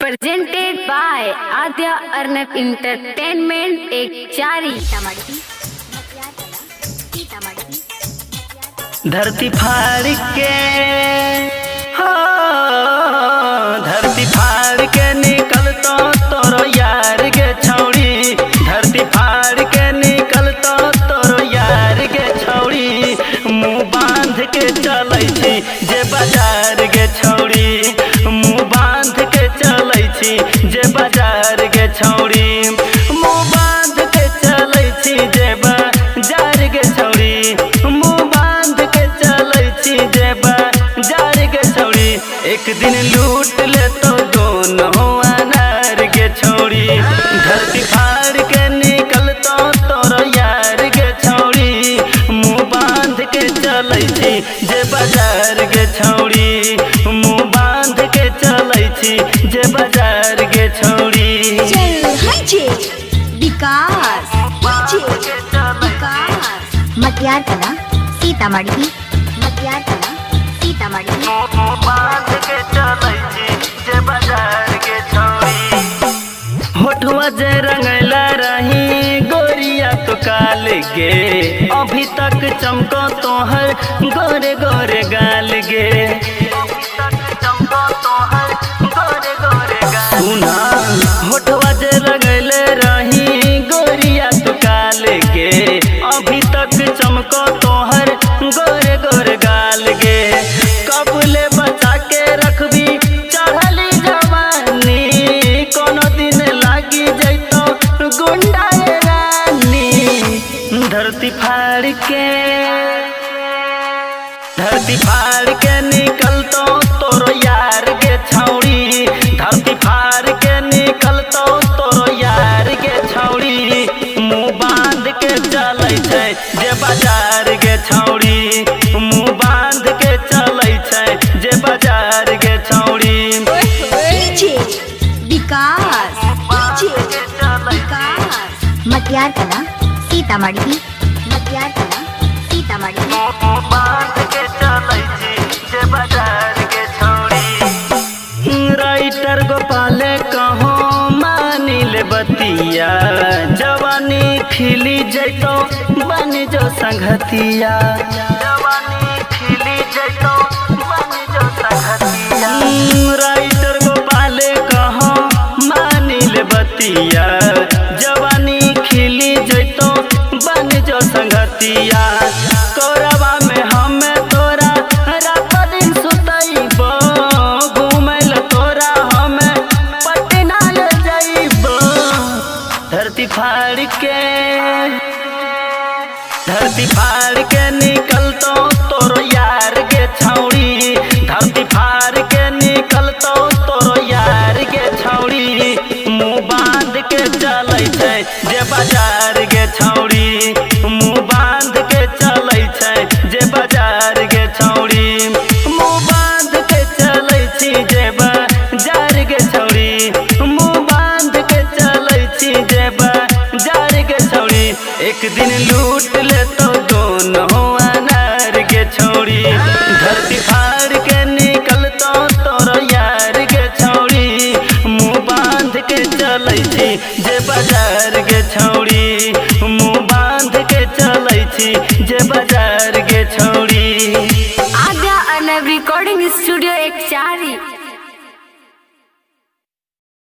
presented by Adya Arnab Entertainment एक चारी। धरती फाड़ के हो, धरती फाड़ के निकल तो तोरो यार के छौड़ी, धरती फाड़ के निकल तो तोरो यार के छौड़ी, मुँह बांध के चलै छी जे बाजार के छौड़ी, मुँह बांध के चलै छी जे बाजार के छौड़ी, मुँह बांध के चलै छी जे बाजार के छौड़ी, मुँह बांध के चलै छी जे बाजार के छौड़ी, एक दिन लूट ले तो दोनों अनार के छौड़ी, धरती फाड़ के निकल तो तोरो यार के छौड़ी, मुँह बांध के चलै छी जे बाजार के छौड़ी, मुँह बांध के चलै छी जे बाजार के छौड़ी। विकास मटियार कला सीतामढ़ी, मटियार कला सीतामढ़ी। बांध के चलै छी जे बाजार के छौड़ी, होठवा जे रंगैला रही गोरिया तो काल गे, अभी तक चमको तोहर गोरे गोरे गाल गे, सुना होठवा जे रंगैले रही गोरिया तो काल गे, अभी तक चमको तोहर गोरे गोरे गाल गे, कबले बचा के रखबी चढ़ली जवानी, कोनो दिन लागी जैतो गुंडा रानी, धरती फाड़ के निकल तो तोरो यार के छौड़ी, धरती फाड़ के निकल तो तोरो यार के छौड़ी, मुँह बांध के चलै छै जे बाजार के छौड़ी, मुँह बांध के चलै छै जे बाजार के छौड़ी। विकास मटियार कला सीतामढ़ी, मटियार कला सीतामढ़ी। बांध के चलै छी जे बाजार के छौड़ी, राइटर गोपाले कहो मानी ले बतिया, जवानी खिली जैतो बन जो संगतिया, जवानी खिली जैतो बन जो संगतिया, राइटर गोपाले कहो मानी ले बतिया, जवानी खिली जैतो बन जो संगतिया, कोरबा में हमें तोरा रात दिन सुतैबो, घूमैल तोरा हमें पटना ले जइबो, धरती फाड़ के निकल तो तोरो यार के छौड़ी, धरती फाड़ के निकल तो तोरो यार के छौड़ी, मुँह बांध के चलै छै जे बाजार के छौड़ी, मुँह बांध के चलै छै जे बाजार के छौड़ी, मुँह बांध के चलै छी जे बाजार के छौड़ी, मुँह बांध के चलै छी जे बाजार के छौड़ी, एक दिन लूट ले तो दोनों अनार के छौड़ी, धरती फाड़ के निकल तो तोरो यार के छौड़ी, मुँह बांध के चलै छी जे बाजार के छौड़ी, मुँह बांध के चलै छी जे बाजार के छौड़ी। आद्या अर्नब रिकॉर्डिंग स्टूडियो एक चारी।